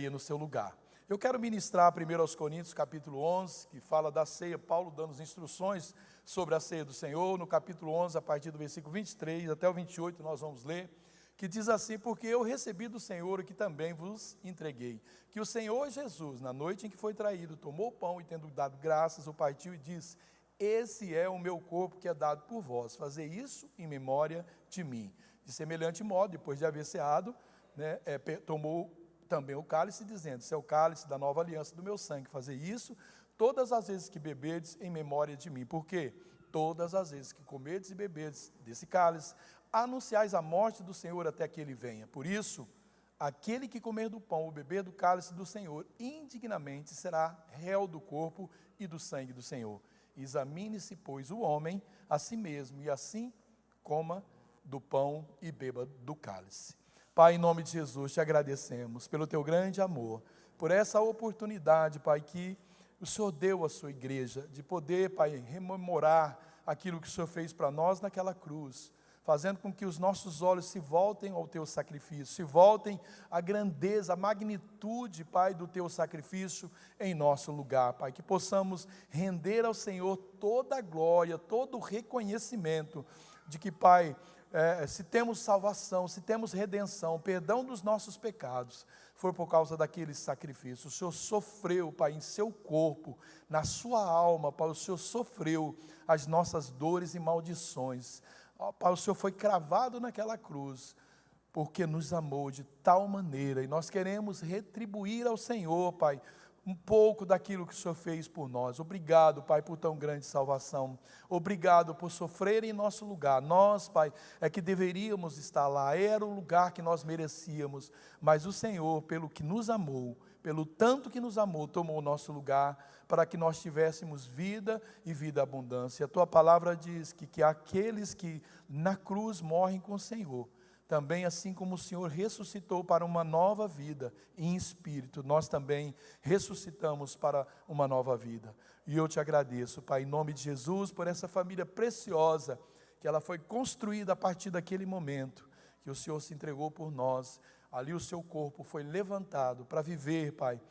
ceia no seu lugar. Eu quero ministrar primeiro aos Coríntios, capítulo 11, que fala da ceia, Paulo dando as instruções sobre a ceia do Senhor. No capítulo 11, a partir do versículo 23 até o 28, nós vamos ler, que diz assim: porque eu recebi do Senhor o que também vos entreguei, que o Senhor Jesus, na noite em que foi traído, tomou o pão e, tendo dado graças, o partiu e disse: esse é o meu corpo que é dado por vós, fazei isso em memória de mim. De semelhante modo, depois de haver ceado, tomou também o cálice, dizendo: esse é o cálice da nova aliança do meu sangue, fazei isso todas as vezes que beberdes em memória de mim. Porque todas as vezes que comerdes e beberdes desse cálice, anunciais a morte do Senhor até que ele venha. Por isso, aquele que comer do pão ou beber do cálice do Senhor indignamente será réu do corpo e do sangue do Senhor. Examine-se, pois, o homem a si mesmo, e assim coma do pão e beba do cálice. Pai, em nome de Jesus, te agradecemos pelo teu grande amor, por essa oportunidade, Pai, que o Senhor deu à sua igreja, de poder, Pai, rememorar aquilo que o Senhor fez para nós naquela cruz, fazendo com que os nossos olhos se voltem ao teu sacrifício, se voltem à grandeza, à magnitude, Pai, do teu sacrifício em nosso lugar, Pai, que possamos render ao Senhor toda a glória, todo o reconhecimento de que, Pai, se temos salvação, se temos redenção, perdão dos nossos pecados, foi por causa daquele sacrifício. O Senhor sofreu, Pai, em seu corpo, na sua alma, Pai, o Senhor sofreu as nossas dores e maldições. Pai, o Senhor foi cravado naquela cruz, porque nos amou de tal maneira, e nós queremos retribuir ao Senhor, Pai, um pouco daquilo que o Senhor fez por nós. Obrigado, Pai, por tão grande salvação. Obrigado por sofrer em nosso lugar. Nós, Pai, é que deveríamos estar lá. Era o lugar que nós merecíamos. Mas o Senhor, pelo que nos amou, pelo tanto que nos amou, tomou o nosso lugar para que nós tivéssemos vida e vida abundância. A Tua palavra diz que aqueles que na cruz morrem com o Senhor, também assim como o Senhor ressuscitou para uma nova vida em espírito, nós também ressuscitamos para uma nova vida. E eu te agradeço, Pai, em nome de Jesus, por essa família preciosa, que ela foi construída a partir daquele momento, que o Senhor se entregou por nós. Ali o seu corpo foi levantado para viver, Pai,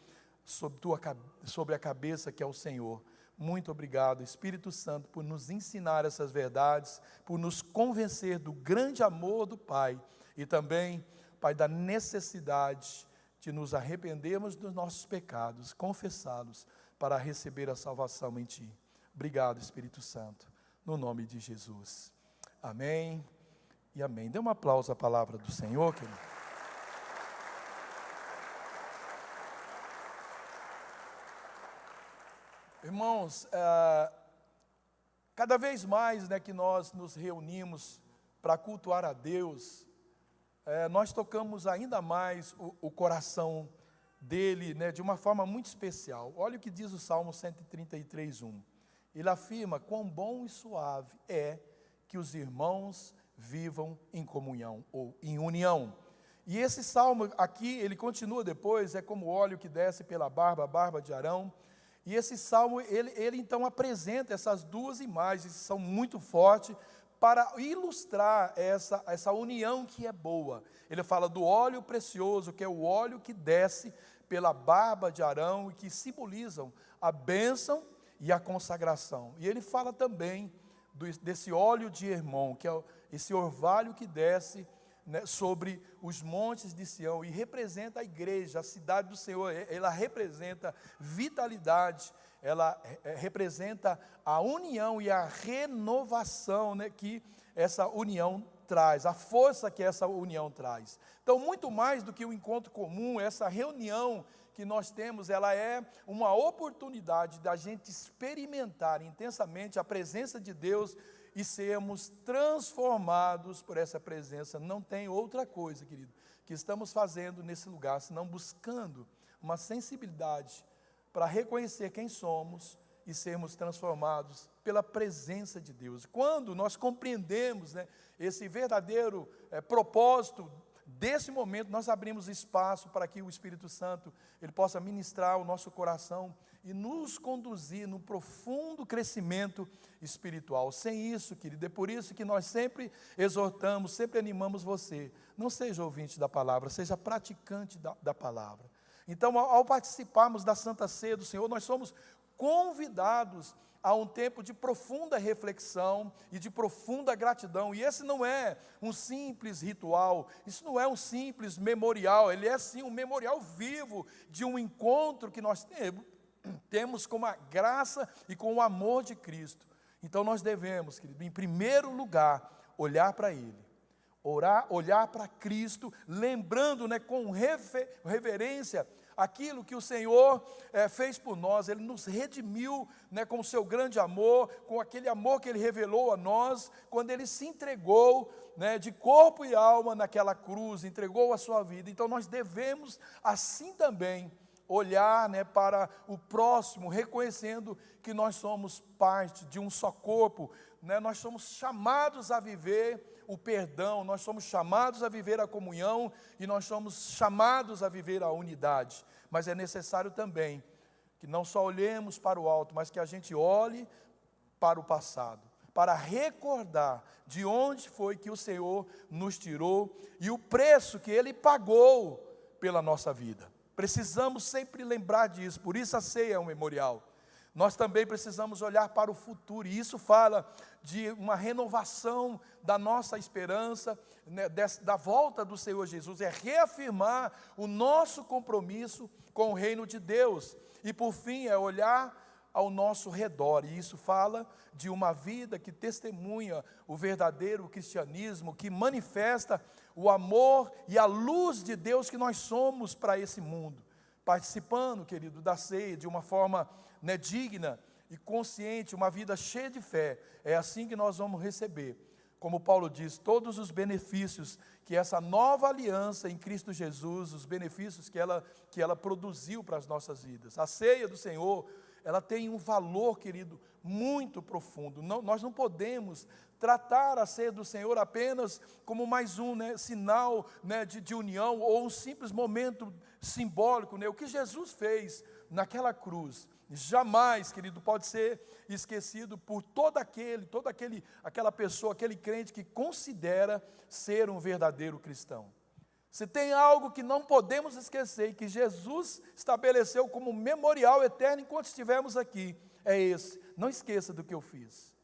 sobre a cabeça que é o Senhor. Muito obrigado, Espírito Santo, por nos ensinar essas verdades, por nos convencer do grande amor do Pai e também, Pai, da necessidade de nos arrependermos dos nossos pecados, confessá-los para receber a salvação em Ti. Obrigado, Espírito Santo, no nome de Jesus. Amém e amém. Dê um aplauso à palavra do Senhor, querido. Irmãos, cada vez mais, que nós nos reunimos para cultuar a Deus, nós tocamos ainda mais o coração dele, de uma forma muito especial. Olha o que diz o Salmo 133:1. Ele afirma: quão bom e suave é que os irmãos vivam em comunhão ou em união. E esse salmo aqui, ele continua depois, é como o óleo que desce pela barba, a barba de Arão. E esse salmo, ele então apresenta essas duas imagens, que são muito fortes, para ilustrar essa união que é boa. Ele fala do óleo precioso, que é o óleo que desce pela barba de Arão, e que simbolizam a bênção e a consagração. E ele fala também desse óleo de Hermon, que é esse orvalho que desce sobre os montes de Sião, e representa a igreja, a cidade do Senhor. Ela representa vitalidade, ela representa a união e a renovação, que essa união traz, a força que essa união traz. Então, muito mais do que o encontro comum, essa reunião que nós temos, ela é uma oportunidade da gente experimentar intensamente a presença de Deus e sermos transformados por essa presença. Não tem outra coisa, querido, que estamos fazendo nesse lugar, senão buscando uma sensibilidade para reconhecer quem somos e sermos transformados pela presença de Deus. Quando nós compreendemos, esse verdadeiro propósito desse momento, nós abrimos espaço para que o Espírito Santo ele possa ministrar o nosso coração e nos conduzir no profundo crescimento espiritual. Sem isso, querido, é por isso que nós sempre exortamos, sempre animamos você. Não seja ouvinte da palavra, seja praticante da palavra. Então, ao participarmos da Santa Ceia do Senhor, nós somos convidados a um tempo de profunda reflexão e de profunda gratidão. E esse não é um simples ritual, isso não é um simples memorial, ele é sim um memorial vivo de um encontro que nós temos com a graça e com o amor de Cristo. Então nós devemos, querido, em primeiro lugar, olhar para Ele. Orar, olhar para Cristo, lembrando, com reverência aquilo que o Senhor fez por nós. Ele nos redimiu, com o seu grande amor, com aquele amor que Ele revelou a nós, quando Ele se entregou, de corpo e alma naquela cruz, entregou a sua vida. Então nós devemos assim também olhar, para o próximo, reconhecendo que nós somos parte de um só corpo, nós somos chamados a viver o perdão, nós somos chamados a viver a comunhão e nós somos chamados a viver a unidade. Mas é necessário também que não só olhemos para o alto, mas que a gente olhe para o passado, para recordar de onde foi que o Senhor nos tirou e o preço que Ele pagou pela nossa vida. Precisamos sempre lembrar disso, por isso a ceia é um memorial. Nós também precisamos olhar para o futuro, e isso fala de uma renovação da nossa esperança, da volta do Senhor Jesus, é reafirmar o nosso compromisso com o reino de Deus, e por fim é olhar ao nosso redor, e isso fala de uma vida que testemunha o verdadeiro cristianismo, que manifesta o amor e a luz de Deus que nós somos para esse mundo. Participando, querido, da ceia de uma forma digna e consciente, uma vida cheia de fé, é assim que nós vamos receber, como Paulo diz, todos os benefícios que essa nova aliança em Cristo Jesus, os benefícios que ela produziu para as nossas vidas. A ceia do Senhor, ela tem um valor, querido, muito profundo. Nós não podemos tratar a ceia do Senhor apenas como mais um sinal de união, ou um simples momento simbólico. O que Jesus fez naquela cruz, jamais, querido, pode ser esquecido por aquela pessoa, aquele crente que considera ser um verdadeiro cristão. Se tem algo que não podemos esquecer, e que Jesus estabeleceu como memorial eterno enquanto estivermos aqui, é esse: não esqueça do que eu fiz,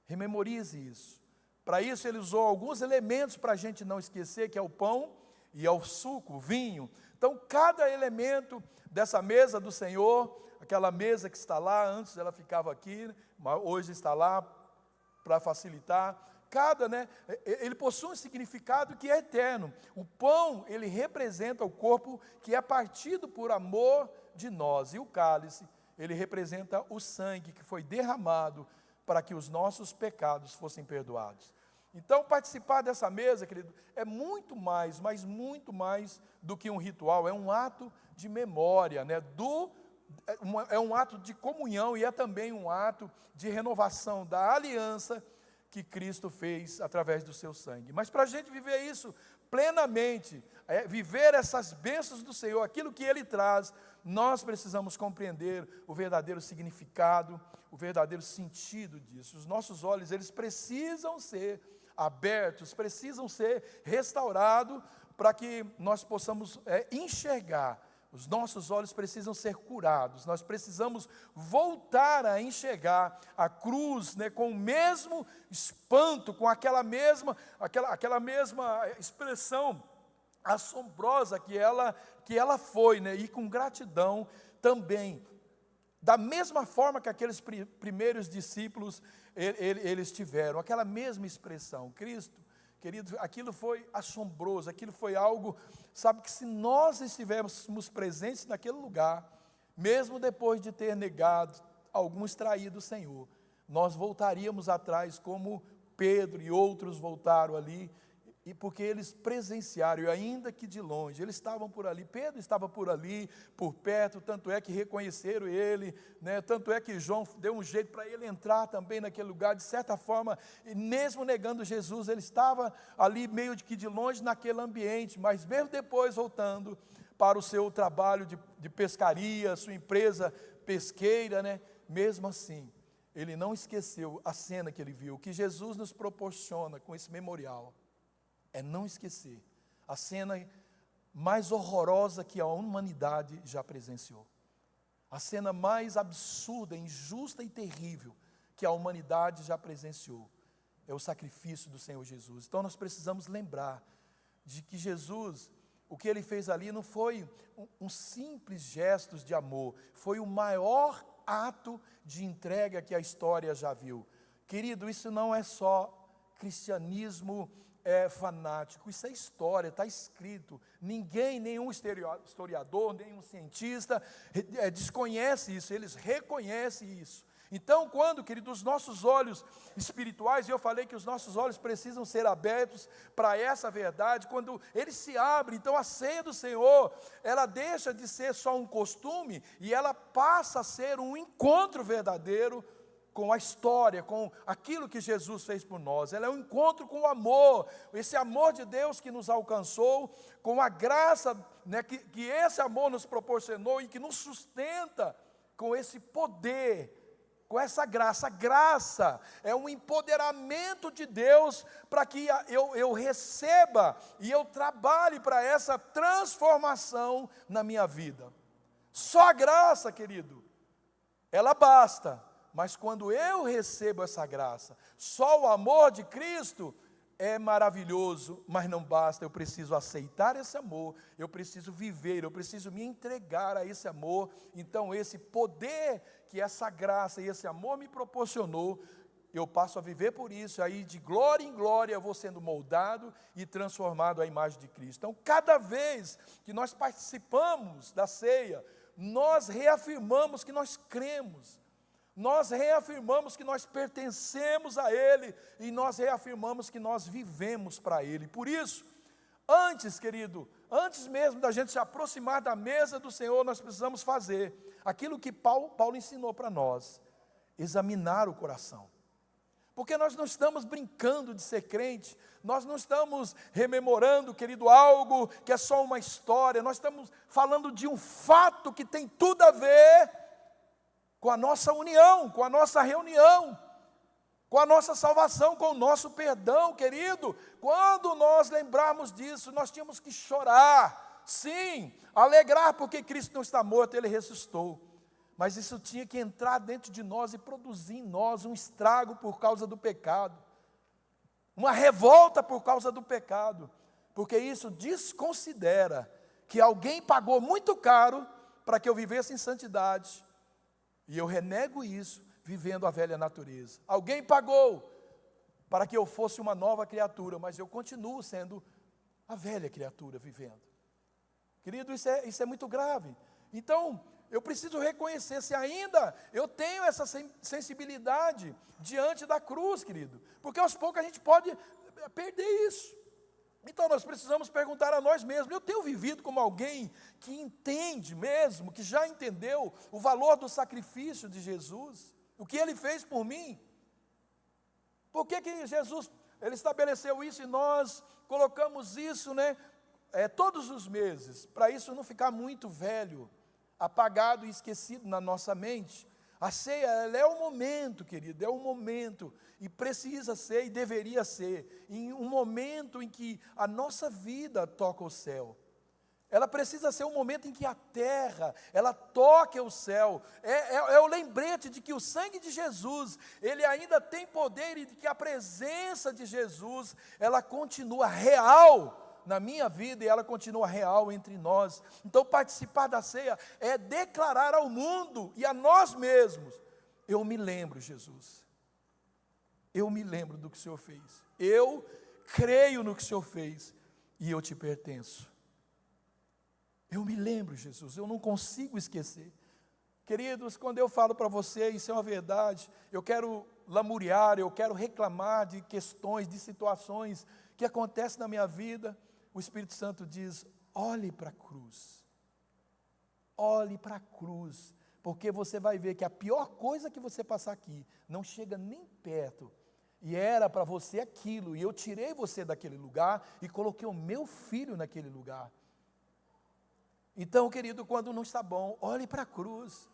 rememorize isso. Para isso Ele usou alguns elementos para a gente não esquecer, que é o pão e é o suco, o vinho. Então cada elemento dessa mesa do Senhor, aquela mesa que está lá, antes ela ficava aqui, mas hoje está lá para facilitar. Ele possui um significado que é eterno. O pão, ele representa o corpo que é partido por amor de nós. E o cálice, ele representa o sangue que foi derramado para que os nossos pecados fossem perdoados. Então, participar dessa mesa, querido, é muito mais, mas muito mais do que um ritual. É um ato de memória, é um ato de comunhão, e é também um ato de renovação da aliança que Cristo fez através do seu sangue. Mas para a gente viver isso plenamente, viver essas bênçãos do Senhor, aquilo que Ele traz, nós precisamos compreender o verdadeiro significado, o verdadeiro sentido disso. Os nossos olhos, eles precisam ser abertos, precisam ser restaurados, para que nós possamos enxergar. Os nossos olhos precisam ser curados, nós precisamos voltar a enxergar a cruz com o mesmo espanto, com aquela mesma expressão assombrosa que ela foi, e com gratidão também. Da mesma forma que aqueles primeiros discípulos, eles tiveram, aquela mesma expressão. Cristo, querido, aquilo foi assombroso, aquilo foi algo, sabe, que se nós estivéssemos presentes naquele lugar, mesmo depois de ter negado, alguns traído o Senhor, nós voltaríamos atrás como Pedro e outros voltaram ali, e porque eles presenciaram, e ainda que de longe, eles estavam por ali, Pedro estava por ali, por perto, tanto é que reconheceram ele, tanto é que João deu um jeito para ele entrar também naquele lugar, de certa forma, e mesmo negando Jesus, ele estava ali meio que de longe naquele ambiente, mas mesmo depois voltando para o seu trabalho de pescaria, sua empresa pesqueira, mesmo assim, ele não esqueceu a cena que ele viu. O que Jesus nos proporciona com esse memorial é não esquecer a cena mais horrorosa que a humanidade já presenciou. A cena mais absurda, injusta e terrível que a humanidade já presenciou é o sacrifício do Senhor Jesus. Então nós precisamos lembrar de que Jesus, o que Ele fez ali não foi um simples gesto de amor, foi o maior ato de entrega que a história já viu. Querido, isso não é só cristianismo fanático, isso é história, está escrito. Ninguém, nenhum historiador, nenhum cientista desconhece isso, eles reconhecem isso. Então, quando, querido, os nossos olhos espirituais, e eu falei que os nossos olhos precisam ser abertos para essa verdade, quando eles se abrem, então a ceia do Senhor, ela deixa de ser só um costume, e ela passa a ser um encontro verdadeiro com a história, com aquilo que Jesus fez por nós. Ela é um encontro com o amor, esse amor de Deus que nos alcançou, com a graça, né, que esse amor nos proporcionou e que nos sustenta com esse poder, com essa graça. A graça é um empoderamento de Deus para que eu receba e eu trabalhe para essa transformação na minha vida. Só a graça, querido, ela basta. Mas quando eu recebo essa graça, só o amor de Cristo é maravilhoso, mas não basta. Eu preciso aceitar esse amor, eu preciso viver, eu preciso me entregar a esse amor. Então esse poder que essa graça e esse amor me proporcionou, eu passo a viver por isso, aí de glória em glória eu vou sendo moldado e transformado à imagem de Cristo. Então cada vez que nós participamos da ceia, nós reafirmamos que nós cremos, nós reafirmamos que nós pertencemos a Ele, e nós reafirmamos que nós vivemos para Ele. Por isso, antes, querido, antes mesmo da gente se aproximar da mesa do Senhor, nós precisamos fazer aquilo que Paulo ensinou para nós: examinar o coração. Porque nós não estamos brincando de ser crente, nós não estamos rememorando, querido, algo que é só uma história, nós estamos falando de um fato que tem tudo a ver com a nossa união, com a nossa reunião, com a nossa salvação, com o nosso perdão, querido. Quando nós lembrarmos disso, nós tínhamos que chorar, sim, alegrar, porque Cristo não está morto, Ele ressuscitou. Mas isso tinha que entrar dentro de nós e produzir em nós um estrago por causa do pecado, uma revolta por causa do pecado, porque isso desconsidera que alguém pagou muito caro para que eu vivesse em santidade, e eu renego isso, vivendo a velha natureza. Alguém pagou para que eu fosse uma nova criatura, mas eu continuo sendo a velha criatura vivendo. Querido, isso é muito grave. Então, eu preciso reconhecer se ainda eu tenho essa sensibilidade diante da cruz, querido. Porque aos poucos a gente pode perder isso. Então nós precisamos perguntar a nós mesmos: eu tenho vivido como alguém que entende mesmo, que já entendeu o valor do sacrifício de Jesus, o que Ele fez por mim? Por que Jesus, Ele estabeleceu isso e nós colocamos isso, né, todos os meses, para isso não ficar muito velho, apagado e esquecido na nossa mente? A ceia, ela é um momento, querido, é um momento, e precisa ser e deveria ser, em um momento em que a nossa vida toca o céu. Ela precisa ser um momento em que a terra, ela toque o céu. É o lembrete de que o sangue de Jesus, ele ainda tem poder, e de que a presença de Jesus, ela continua real na minha vida, e ela continua real entre nós. Então participar da ceia é declarar ao mundo e a nós mesmos: eu me lembro, Jesus, eu me lembro do que o Senhor fez, eu creio no que o Senhor fez, e eu te pertenço. Eu me lembro, Jesus, eu não consigo esquecer. Queridos, quando eu falo para você, isso é uma verdade, eu quero lamuriar, eu quero reclamar de questões, de situações que acontecem na minha vida, o Espírito Santo diz: olhe para a cruz, olhe para a cruz, porque você vai ver que a pior coisa que você passar aqui, não chega nem perto, e era para você aquilo, e eu tirei você daquele lugar, e coloquei o meu filho naquele lugar. Então, querido, quando não está bom, olhe para a cruz,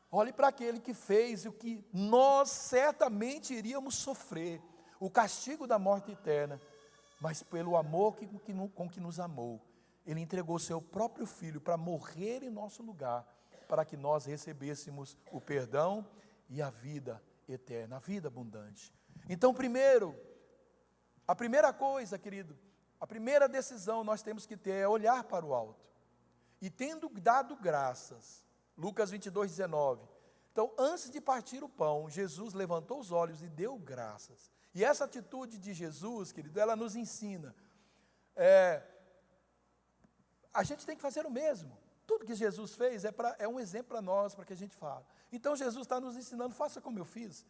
olhe para aquele que fez o que nós certamente iríamos sofrer, o castigo da morte eterna, mas pelo amor com que nos amou, Ele entregou o seu próprio Filho para morrer em nosso lugar, para que nós recebêssemos o perdão e a vida eterna, a vida abundante. Então, a primeira coisa, querido, a primeira decisão nós temos que ter é olhar para o alto. E tendo dado graças, Lucas 22, 19. Então, antes de partir o pão, Jesus levantou os olhos e deu graças. E essa atitude de Jesus, querido, ela nos ensina. A gente tem que fazer o mesmo. Tudo que Jesus fez é um exemplo para nós, para que a gente fale. Então, Jesus está nos ensinando, faça como eu fiz.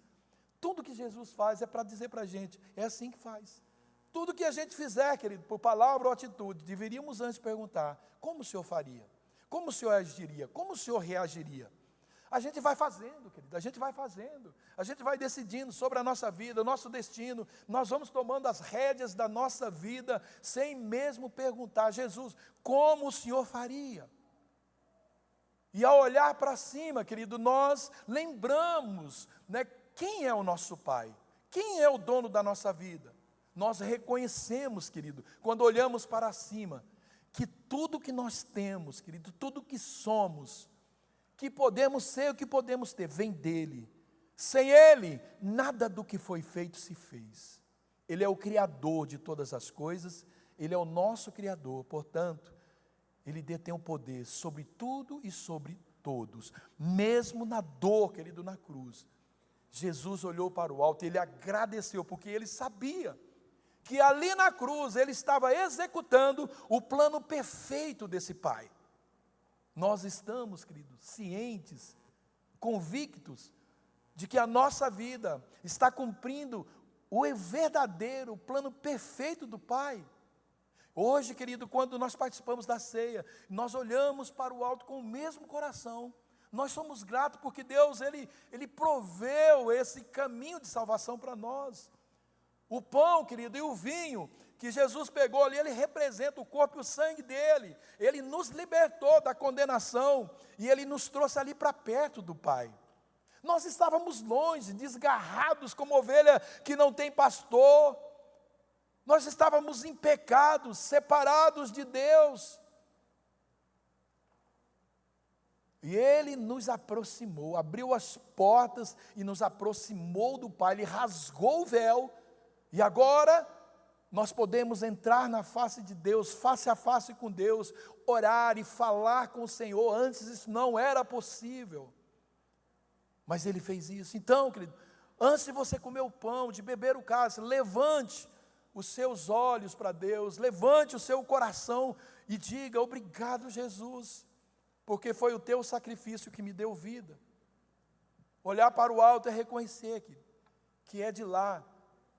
Tudo que Jesus faz é para dizer para a gente, é assim que faz. Tudo que a gente fizer, querido, por palavra ou atitude, deveríamos antes perguntar, como o Senhor faria? Como o Senhor agiria? Como o Senhor reagiria? A gente vai fazendo, querido, a gente vai fazendo. A gente vai decidindo sobre a nossa vida, o nosso destino. Nós vamos tomando as rédeas da nossa vida, sem mesmo perguntar, Jesus, como o Senhor faria? E ao olhar para cima, querido, nós lembramos, né, quem é o nosso Pai? Quem é o dono da nossa vida? Nós reconhecemos, querido, quando olhamos para cima, que tudo que nós temos, querido, tudo que somos, que podemos ser, o que podemos ter, vem dEle. Sem Ele, nada do que foi feito se fez. Ele é o Criador de todas as coisas, Ele é o nosso Criador, portanto, Ele detém o poder sobre tudo e sobre todos, mesmo na dor, querido, na cruz. Jesus olhou para o alto e Ele agradeceu, porque Ele sabia que ali na cruz Ele estava executando o plano perfeito desse Pai. Nós estamos, queridos, cientes, convictos, de que a nossa vida está cumprindo o verdadeiro plano perfeito do Pai. Hoje, querido, quando nós participamos da ceia, nós olhamos para o alto com o mesmo coração. Nós somos gratos porque Deus, Ele proveu esse caminho de salvação para nós. O pão, querido, e o vinho que Jesus pegou ali, ele representa o corpo e o sangue dele. Ele nos libertou da condenação e ele nos trouxe ali para perto do Pai. Nós estávamos longe, desgarrados como ovelha que não tem pastor. Nós estávamos em pecado, separados de Deus. E Ele nos aproximou, abriu as portas e nos aproximou do Pai. Ele rasgou o véu e agora nós podemos entrar na face de Deus, face a face com Deus, orar e falar com o Senhor. Antes isso não era possível, mas Ele fez isso. Então, querido, antes de você comer o pão, de beber o cálice, levante os seus olhos para Deus, levante o seu coração e diga, obrigado Jesus, porque foi o teu sacrifício que me deu vida. Olhar para o alto é reconhecer que é de lá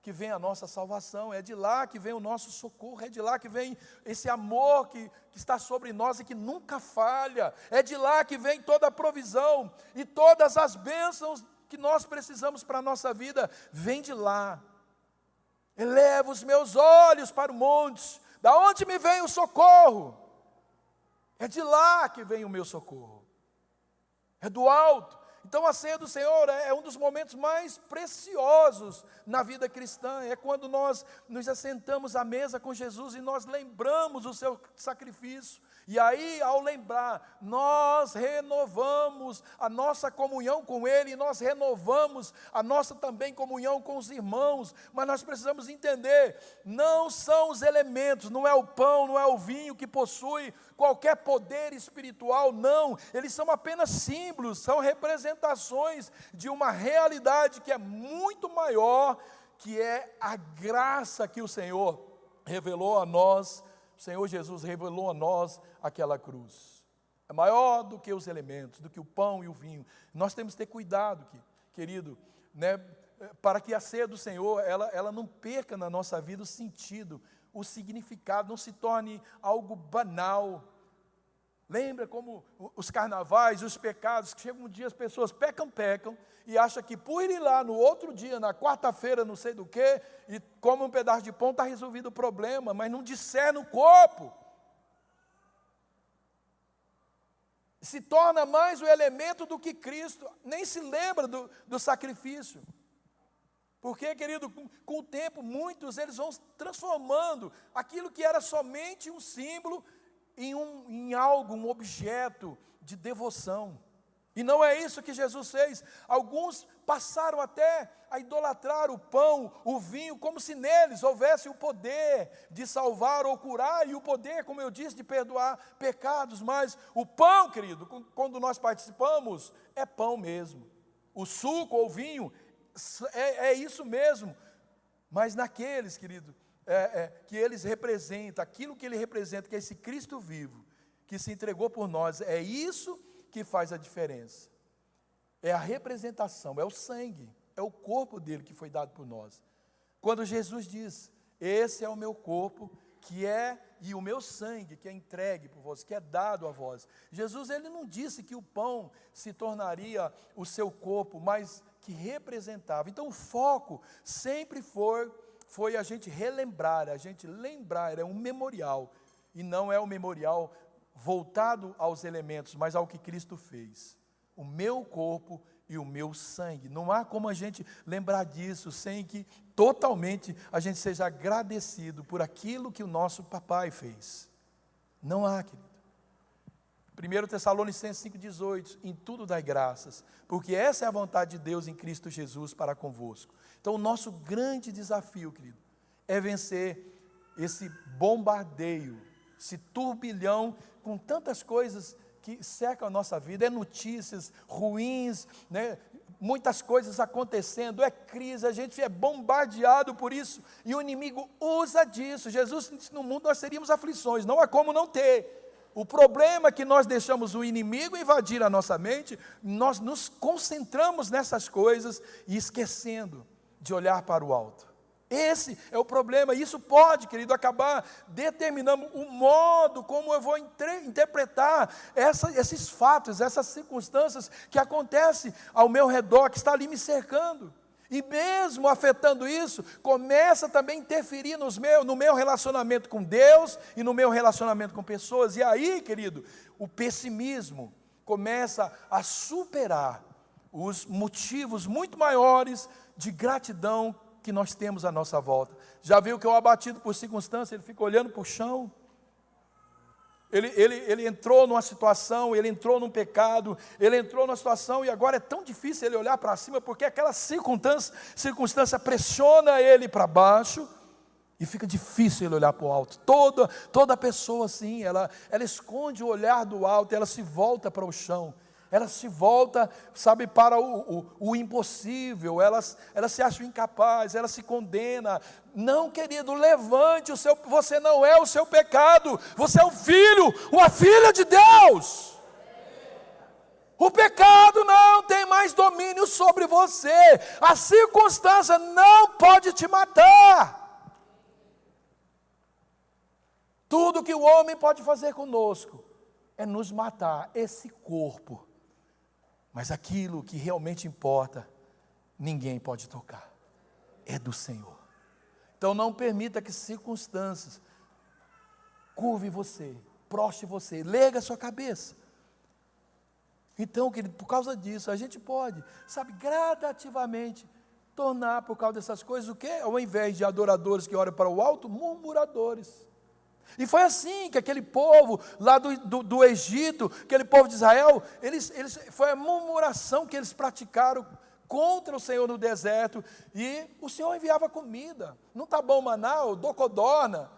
que vem a nossa salvação, é de lá que vem o nosso socorro, é de lá que vem esse amor que está sobre nós e que nunca falha, é de lá que vem toda a provisão e todas as bênçãos que nós precisamos para a nossa vida, vem de lá. Elevo os meus olhos para o monte, da onde me vem o socorro? É de lá que vem o meu socorro, é do alto. Então a ceia do Senhor é um dos momentos mais preciosos na vida cristã, é quando nós nos assentamos à mesa com Jesus e nós lembramos o seu sacrifício, e aí ao lembrar, nós renovamos a nossa comunhão com Ele, nós renovamos a nossa também comunhão com os irmãos, mas nós precisamos entender, não são os elementos, não é o pão, não é o vinho que possui qualquer poder espiritual, não, eles são apenas símbolos, são representações de uma realidade que é muito maior, que é a graça que o Senhor revelou a nós, o Senhor Jesus revelou a nós aquela cruz. É maior do que os elementos, do que o pão e o vinho. Nós temos que ter cuidado, querido, né, para que a ceia do Senhor, ela não perca na nossa vida o sentido, o significado, não se torne algo banal. Lembra como os carnavais, os pecados, que chegam um dia as pessoas pecam, e acham que por ir lá no outro dia, na quarta-feira, não sei do que, e come um pedaço de pão, está resolvido o problema, mas não discerne o corpo. Se torna mais o elemento do que Cristo, nem se lembra do sacrifício. Porque, querido, com o tempo, muitos eles vão transformando aquilo que era somente um símbolo em algo, um objeto de devoção. E não é isso que Jesus fez. Alguns passaram até a idolatrar o pão, o vinho, como se neles houvesse o poder de salvar ou curar, e o poder, como eu disse, de perdoar pecados. Mas o pão, querido, quando nós participamos, é pão mesmo. O suco ou vinho é isso mesmo. Mas naqueles, querido, que eles representam, aquilo que ele representa, que é esse Cristo vivo, que se entregou por nós, é isso que faz a diferença. É a representação, é o sangue, é o corpo dele que foi dado por nós. Quando Jesus diz, esse é o meu corpo, e o meu sangue, que é entregue por vós, que é dado a vós. Jesus, ele não disse que o pão se tornaria o seu corpo, mas que representava. Então o foco sempre foi a gente relembrar, a gente lembrar, é um memorial, e não é um memorial voltado aos elementos, mas ao que Cristo fez. O meu corpo e o meu sangue. Não há como a gente lembrar disso sem que totalmente a gente seja agradecido por aquilo que o nosso papai fez. Não há, querido. 1 Tessalonicenses 5,18, em tudo dai graças, porque essa é a vontade de Deus em Cristo Jesus para convosco. Então o nosso grande desafio, querido, é vencer esse bombardeio, esse turbilhão com tantas coisas que cercam a nossa vida, é notícias ruins, né? Muitas coisas acontecendo, é crise, a gente é bombardeado por isso, e o inimigo usa disso. Jesus disse, no mundo nós teríamos aflições, não há como não ter. O problema é que nós deixamos o inimigo invadir a nossa mente, nós nos concentramos nessas coisas e esquecendo de olhar para o alto. Esse é o problema, e isso pode, querido, acabar determinando o modo como eu vou interpretar esses fatos, essas circunstâncias que acontecem ao meu redor, que está ali me cercando. E mesmo afetando isso, começa também a interferir no meu relacionamento com Deus e no meu relacionamento com pessoas. E aí, querido, o pessimismo começa a superar os motivos muito maiores de gratidão que nós temos à nossa volta. Já viu que o abatido por circunstância, ele fica olhando para o chão? Ele entrou numa situação, ele entrou num pecado, ele entrou numa situação, e agora é tão difícil ele olhar para cima, porque aquela circunstância pressiona ele para baixo, e fica difícil ele olhar para o alto. Toda pessoa assim, ela esconde o olhar do alto, e ela se volta para o chão. Ela se volta, sabe, para o impossível, ela se acha incapaz, ela se condena. Não, querido, levante você não é o seu pecado, você é um filho, uma filha de Deus. O pecado não tem mais domínio sobre você, a circunstância não pode te matar. Tudo que o homem pode fazer conosco é nos matar, esse corpo. Mas aquilo que realmente importa, ninguém pode tocar, é do Senhor. Então não permita que circunstâncias curve você, proste você, lega a sua cabeça. Então, querido, por causa disso, a gente pode, sabe, gradativamente, tornar por causa dessas coisas o quê? Ao invés de adoradores que olham para o alto, murmuradores. E foi assim que aquele povo lá do Egito, aquele povo de Israel, foi a murmuração que eles praticaram contra o Senhor no deserto, e o Senhor enviava comida. Não está bom o maná, eu dou codorna,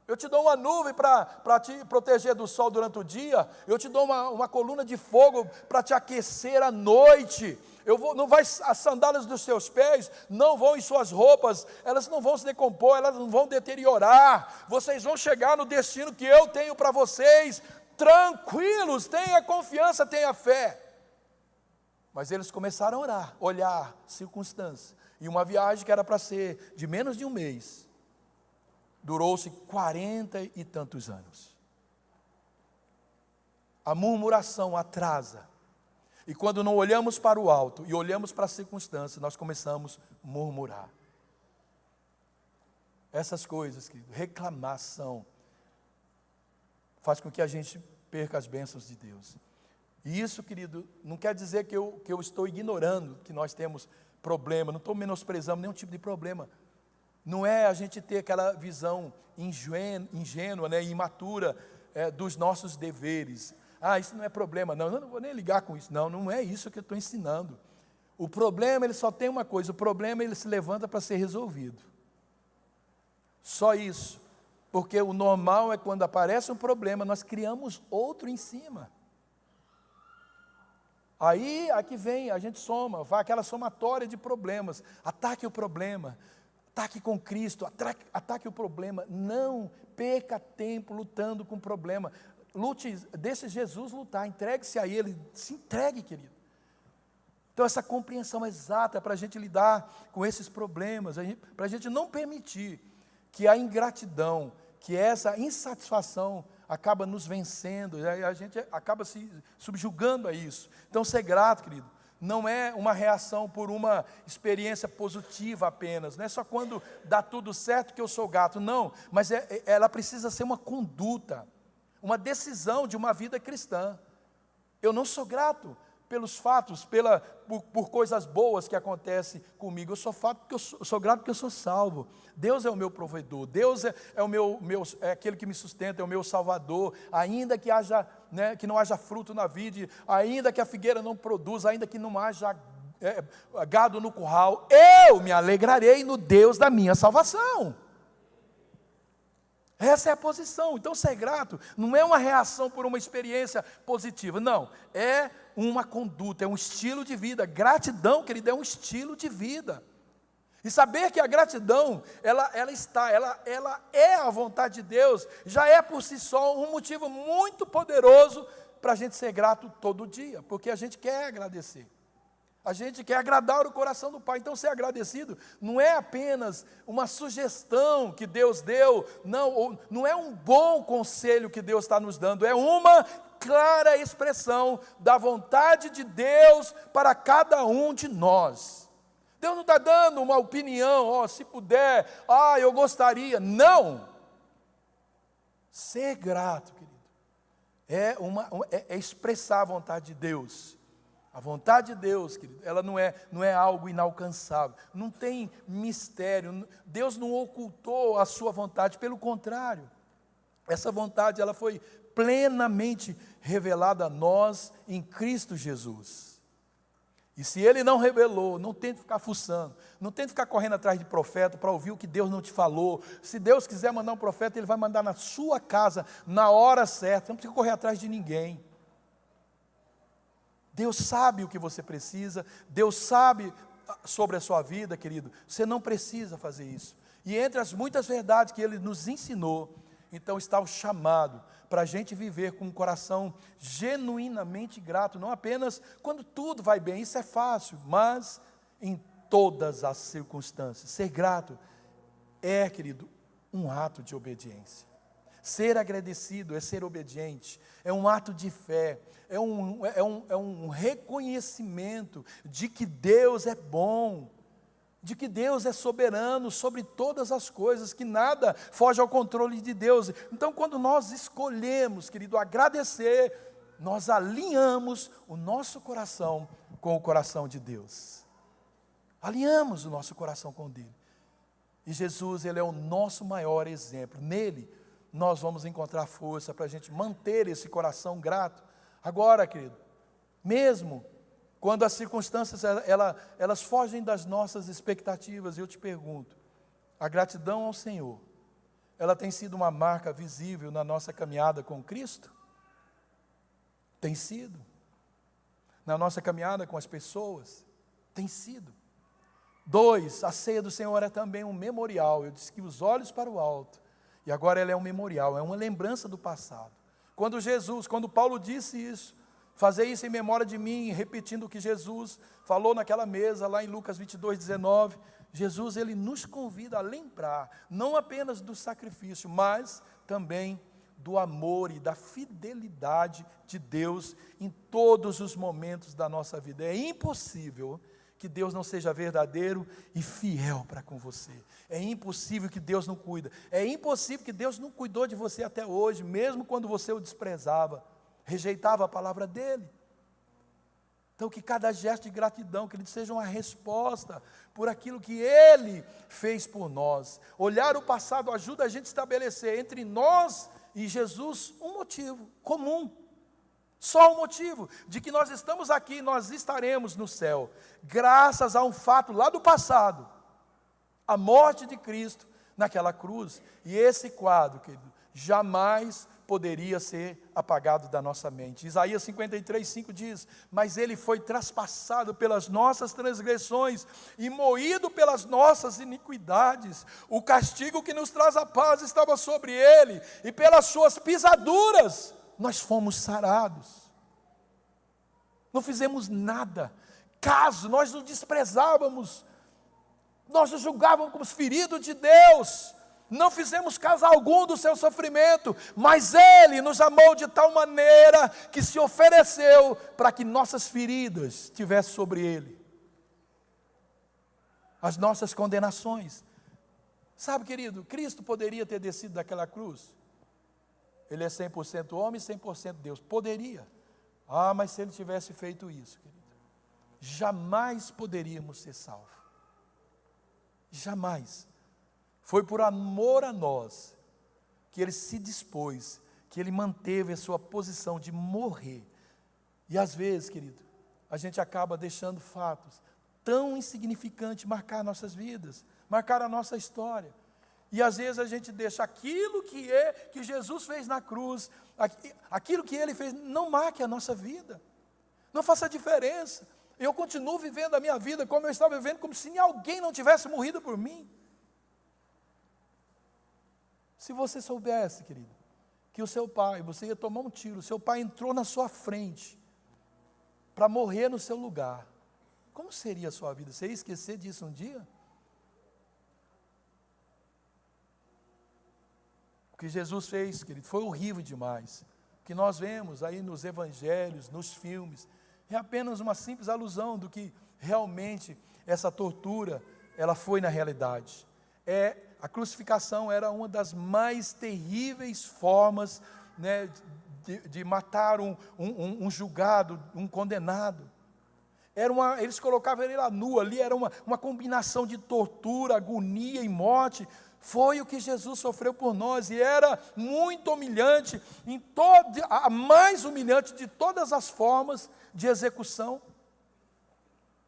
eu te dou uma nuvem para te proteger do sol durante o dia, eu te dou uma coluna de fogo para te aquecer à noite. As sandálias dos seus pés não vão em suas roupas, elas não vão se decompor, elas não vão deteriorar, vocês vão chegar no destino que eu tenho para vocês, tranquilos, tenha confiança, tenha fé. Mas eles começaram a orar, olhar circunstâncias, e uma viagem que era para ser de menos de um mês, durou-se 40 e tantos anos. A murmuração atrasa. E quando não olhamos para o alto e olhamos para as circunstâncias, nós começamos a murmurar. Essas coisas, querido, reclamação, faz com que a gente perca as bênçãos de Deus. E isso, querido, não quer dizer que eu estou ignorando que nós temos problema, não estou menosprezando nenhum tipo de problema. Não é a gente ter aquela visão ingênua, né, imatura, dos nossos deveres. Isso não é problema, não, eu não vou nem ligar com isso. Não, não é isso que eu estou ensinando. O problema, ele só tem uma coisa, o problema ele se levanta para ser resolvido. Só isso. Porque o normal é quando aparece um problema, nós criamos outro em cima. Aí, aqui vem, a gente soma, vai aquela somatória de problemas. Ataque o problema, ataque com Cristo, ataque o problema. Não perca tempo lutando com o problema. Lute, deixe Jesus lutar, entregue-se a Ele, se entregue, querido. Então, essa compreensão exata para a gente lidar com esses problemas, para a gente não permitir que a ingratidão, que essa insatisfação acaba nos vencendo, e a gente acaba se subjugando a isso. Então, ser grato, querido, não é uma reação por uma experiência positiva apenas, não é só quando dá tudo certo que eu sou grato, não, mas ela precisa ser uma conduta, uma decisão de uma vida cristã. Eu não sou grato pelos fatos, por coisas boas que acontecem comigo. Eu sou grato porque eu sou salvo. Deus é o meu provedor, Deus é é aquele que me sustenta, é o meu salvador. Ainda que que não haja fruto na vide, ainda que a figueira não produza, ainda que não haja gado no curral, eu me alegrarei no Deus da minha salvação. Essa é a posição. Então, ser grato não é uma reação por uma experiência positiva, não, é uma conduta, é um estilo de vida. Gratidão, querido, é um estilo de vida. E saber que a gratidão, ela é a vontade de Deus, já é por si só um motivo muito poderoso para a gente ser grato todo dia, porque a gente quer agradecer. A gente quer agradar o coração do Pai. Então, ser agradecido não é apenas uma sugestão que Deus deu, não é um bom conselho que Deus está nos dando, é uma clara expressão da vontade de Deus para cada um de nós. Deus não está dando uma opinião, se puder, eu gostaria. Não! Ser grato, querido, é expressar a vontade de Deus. A vontade de Deus, querido, ela não é algo inalcançável, não tem mistério, Deus não ocultou a sua vontade, pelo contrário, essa vontade ela foi plenamente revelada a nós em Cristo Jesus. E se Ele não revelou, não tente ficar fuçando, não tente ficar correndo atrás de profeta para ouvir o que Deus não te falou. Se Deus quiser mandar um profeta, Ele vai mandar na sua casa, na hora certa, não precisa correr atrás de ninguém. Deus sabe o que você precisa, Deus sabe sobre a sua vida, querido, você não precisa fazer isso. E entre as muitas verdades que Ele nos ensinou, então está o chamado para a gente viver com um coração genuinamente grato, não apenas quando tudo vai bem, isso é fácil, mas em todas as circunstâncias. Ser grato querido, um ato de obediência. Ser agradecido é ser obediente, é um ato de fé, é um reconhecimento de que Deus é bom, de que Deus é soberano sobre todas as coisas, que nada foge ao controle de Deus. Então, quando nós escolhemos, querido, agradecer, nós alinhamos o nosso coração com o coração de Deus. Alinhamos o nosso coração com dele. E Jesus, Ele é o nosso maior exemplo. Nele, nós vamos encontrar força para a gente manter esse coração grato. Agora, querido, mesmo quando as circunstâncias elas fogem das nossas expectativas, eu te pergunto, a gratidão ao Senhor, ela tem sido uma marca visível na nossa caminhada com Cristo? Tem sido. Na nossa caminhada com as pessoas? Tem sido. 2, a ceia do Senhor é também um memorial. Eu disse que os olhos para o alto, e agora ela é um memorial, é uma lembrança do passado. Quando Paulo disse isso, fazer isso em memória de mim, repetindo o que Jesus falou naquela mesa, lá em Lucas 22:19, Jesus, Ele nos convida a lembrar, não apenas do sacrifício, mas também do amor e da fidelidade de Deus em todos os momentos da nossa vida. É impossível que Deus não seja verdadeiro e fiel para com você. É impossível que Deus não cuida. É impossível que Deus não cuidou de você até hoje, mesmo quando você o desprezava, rejeitava a palavra dele. Então, que cada gesto de gratidão, que ele seja uma resposta por aquilo que ele fez por nós. Olhar o passado ajuda a gente a estabelecer entre nós e Jesus um motivo comum. Só o motivo de que nós estamos aqui, nós estaremos no céu, graças a um fato lá do passado, a morte de Cristo naquela cruz. E esse quadro, querido, jamais poderia ser apagado da nossa mente. Isaías 53:5 diz: mas ele foi traspassado pelas nossas transgressões e moído pelas nossas iniquidades. O castigo que nos traz a paz estava sobre ele, e pelas suas pisaduras nós fomos sarados. Não fizemos nada caso, nós o desprezávamos, nós o julgávamos como ferido de Deus, não fizemos caso algum do seu sofrimento, mas Ele nos amou de tal maneira que se ofereceu para que nossas feridas tivessem sobre Ele as nossas condenações. Sabe, querido, Cristo poderia ter descido daquela cruz. Ele é 100% homem e 100% Deus. Poderia. Mas se Ele tivesse feito isso, querido, jamais poderíamos ser salvos. Jamais. Foi por amor a nós que Ele se dispôs, que Ele manteve a sua posição de morrer. E às vezes, querido, a gente acaba deixando fatos tão insignificantes marcar nossas vidas, marcar a nossa história. E às vezes a gente deixa aquilo que Jesus fez na cruz, aquilo que Ele fez, não marque a nossa vida, não faça diferença. Eu continuo vivendo a minha vida como eu estava vivendo, como se alguém não tivesse morrido por mim. Se você soubesse, querido, que o seu pai, você ia tomar um tiro, o seu pai entrou na sua frente para morrer no seu lugar, como seria a sua vida? Você ia esquecer disso um dia? O que Jesus fez, querido, foi horrível demais. O que nós vemos aí nos evangelhos, nos filmes, é apenas uma simples alusão do que realmente essa tortura, ela foi na realidade. A crucificação era uma das mais terríveis formas, né, de matar um julgado, um condenado. Eles colocavam ele lá nu, ali era uma combinação de tortura, agonia e morte. Foi o que Jesus sofreu por nós, e era muito humilhante, a mais humilhante de todas as formas de execução.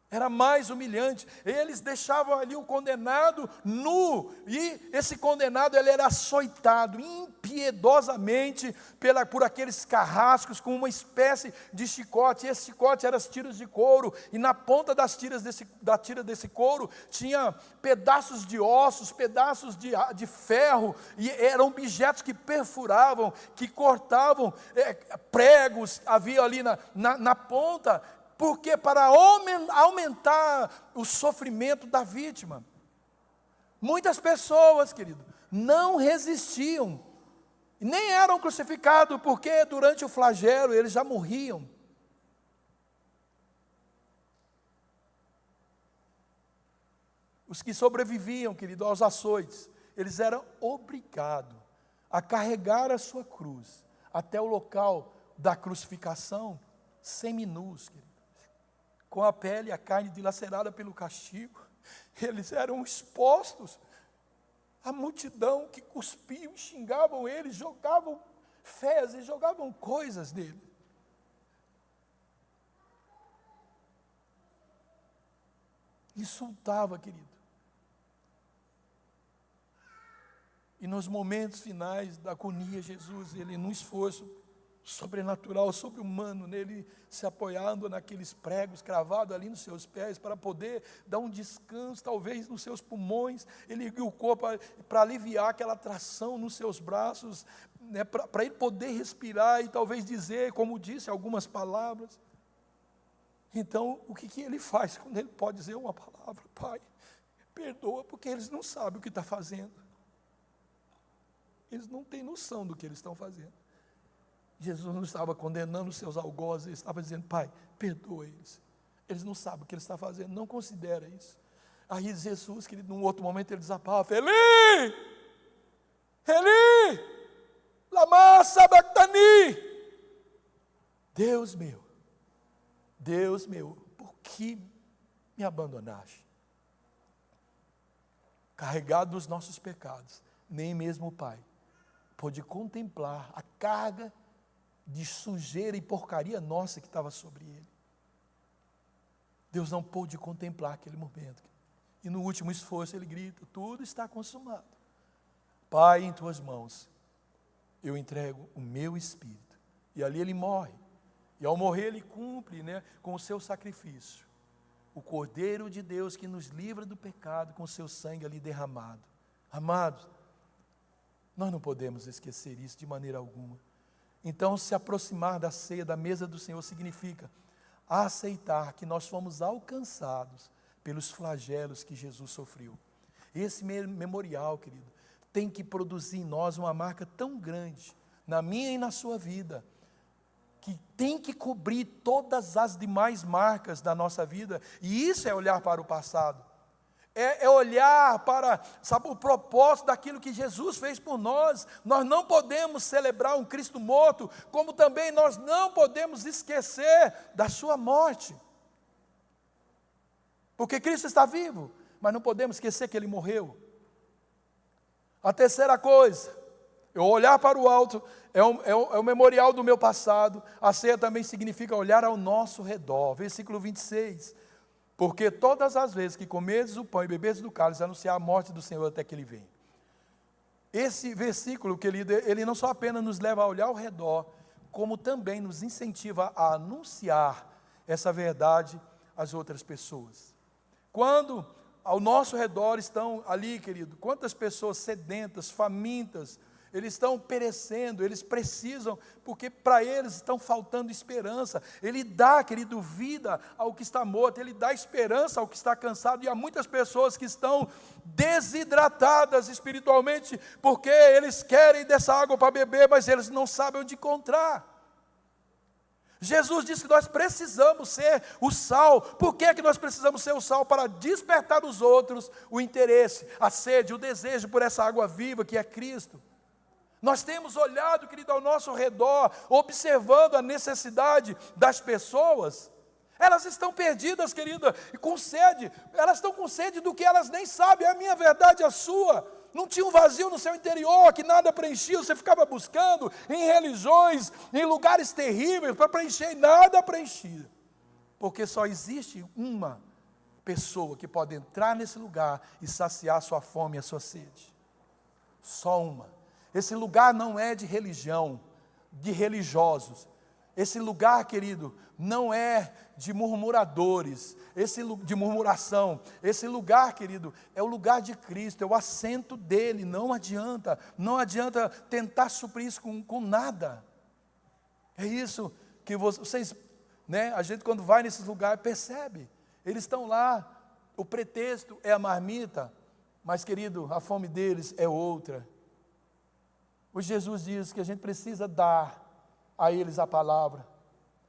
Era mais humilhante. Eles deixavam ali o condenado nu, e esse condenado ele era açoitado impiedosamente por aqueles carrascos com uma espécie de chicote. Esse chicote eram as tiras de couro, e na ponta da tira desse couro tinha pedaços de ossos, pedaços de ferro, e eram objetos que perfuravam, que cortavam, pregos havia ali na ponta, porque para aumentar o sofrimento da vítima. Muitas pessoas, querido, não resistiam, nem eram crucificados, porque durante o flagelo eles já morriam. Os que sobreviviam, querido, aos açoites, eles eram obrigados a carregar a sua cruz até o local da crucificação, seminus, querido, com a pele e a carne dilacerada pelo castigo. Eles eram expostos à multidão que cuspiam, xingavam eles, jogavam fezes, jogavam coisas nele. Insultava, querido. E nos momentos finais da agonia, Jesus, ele num esforço sobrenatural, sobre-humano, nele se apoiando naqueles pregos cravados ali nos seus pés, para poder dar um descanso, talvez nos seus pulmões. Ele ergueu o corpo para aliviar aquela tração nos seus braços, né, para ele poder respirar e talvez dizer, como disse, algumas palavras. Então, o que ele faz quando ele pode dizer uma palavra? Pai, perdoa, porque eles não sabem o que está fazendo. Eles não têm noção do que eles estão fazendo. Jesus não estava condenando os seus algozes, ele estava dizendo: Pai, perdoa eles. Eles não sabem o que ele está fazendo, não considera isso. Aí Jesus, querido, num outro momento ele desabafa: Eli, Eli, lama sabachthani. Deus meu, por que me abandonaste? Carregado dos nossos pecados, nem mesmo o Pai pôde contemplar a carga de sujeira e porcaria nossa que estava sobre ele. Deus não pôde contemplar aquele momento. E no último esforço ele grita: tudo está consumado. Pai, em tuas mãos eu entrego o meu espírito. E ali ele morre. E ao morrer ele cumpre, com o seu sacrifício. O Cordeiro de Deus que nos livra do pecado com o seu sangue ali derramado. Amados, nós não podemos esquecer isso de maneira alguma. Então, se aproximar da ceia, da mesa do Senhor, significa aceitar que nós fomos alcançados pelos flagelos que Jesus sofreu. Esse memorial, querido, tem que produzir em nós uma marca tão grande, na minha e na sua vida, que tem que cobrir todas as demais marcas da nossa vida. E isso é olhar para o passado. É olhar para, o propósito daquilo que Jesus fez por nós. Nós não podemos celebrar um Cristo morto, como também nós não podemos esquecer da sua morte. Porque Cristo está vivo, mas não podemos esquecer que Ele morreu. A terceira coisa, eu olhar para o alto, é o memorial do meu passado. A ceia também significa olhar ao nosso redor. Versículo 26. Porque todas as vezes que comedes o pão e bebedes do cálice, anunciar a morte do Senhor até que Ele venha. Esse versículo que ele não só apenas nos leva a olhar ao redor, como também nos incentiva a anunciar essa verdade às outras pessoas. Quando ao nosso redor estão ali, querido, quantas pessoas sedentas, famintas, eles estão perecendo, eles precisam, porque para eles estão faltando esperança. Ele dá, querido, vida ao que está morto, Ele dá esperança ao que está cansado, e há muitas pessoas que estão desidratadas espiritualmente, porque eles querem dessa água para beber, mas eles não sabem onde encontrar. Jesus disse que nós precisamos ser o sal. Por que nós precisamos ser o sal? Para despertar nos outros o interesse, a sede, o desejo por essa água viva que é Cristo. Nós temos olhado, querido, ao nosso redor, observando a necessidade das pessoas. Elas estão perdidas, querida, e com sede. Elas estão com sede do que elas nem sabem. É a minha verdade, a sua. Não tinha um vazio no seu interior, que nada preenchia. Você ficava buscando em religiões, em lugares terríveis, para preencher, e nada preenchia. Porque só existe uma pessoa que pode entrar nesse lugar e saciar a sua fome e a sua sede. Só uma. Esse lugar não é de religião, de religiosos. Esse lugar, querido, não é de murmuradores, de murmuração. Esse lugar, querido, é o lugar de Cristo, é o assento dele. Não adianta tentar suprir isso com nada. É isso que vocês, a gente quando vai nesses lugares percebe. Eles estão lá, o pretexto é a marmita, mas, querido, a fome deles é outra. Hoje Jesus diz que a gente precisa dar a eles a palavra,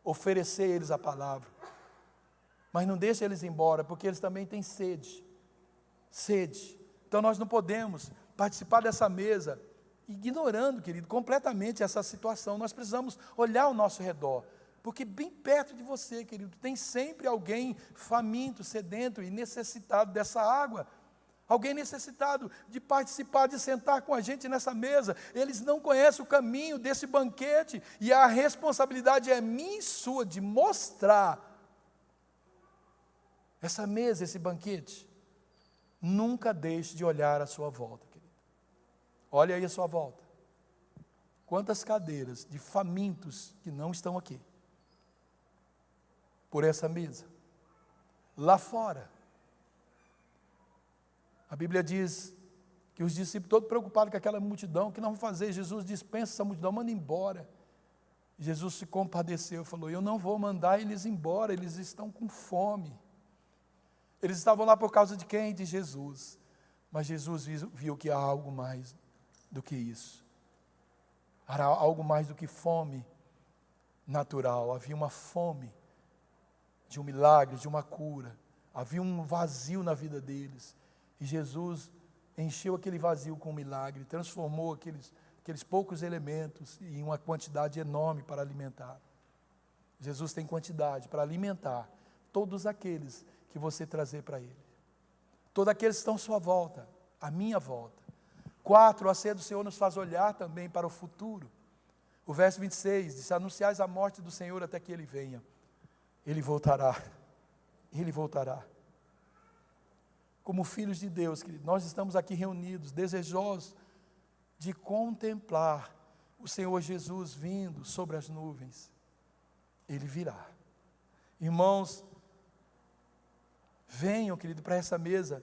oferecer a eles a palavra, mas não deixa eles embora, porque eles também têm sede. Então nós não podemos participar dessa mesa ignorando, querido, completamente essa situação. Nós precisamos olhar ao nosso redor, porque bem perto de você, querido, tem sempre alguém faminto, sedento e necessitado dessa água. Alguém necessitado de participar, de sentar com a gente nessa mesa. Eles não conhecem o caminho desse banquete, e a responsabilidade é minha e sua de mostrar essa mesa, esse banquete. Nunca deixe de olhar à sua volta, querido. Olha aí à sua volta. Quantas cadeiras de famintos que não estão aqui, por essa mesa. Lá fora, a Bíblia diz que os discípulos todos preocupados com aquela multidão, o que nós vamos fazer? Jesus dispensa essa multidão, manda embora. Jesus se compadeceu e falou: eu não vou mandar eles embora, eles estão com fome. Eles estavam lá por causa de quem? De Jesus. Mas Jesus viu que há algo mais do que isso. Há algo mais do que fome natural. Havia uma fome de um milagre, de uma cura. Havia um vazio na vida deles. E Jesus encheu aquele vazio com um milagre, transformou aqueles poucos elementos em uma quantidade enorme para alimentar. Jesus tem quantidade para alimentar todos aqueles que você trazer para Ele. Todos aqueles que estão à sua volta, à minha volta. 4, a ceia do Senhor nos faz olhar também para o futuro. O verso 26 diz: anunciais a morte do Senhor até que Ele venha. Ele voltará. Ele voltará. Como filhos de Deus, querido, nós estamos aqui reunidos, desejosos de contemplar o Senhor Jesus vindo sobre as nuvens. Ele virá. Irmãos, venham, querido, para essa mesa,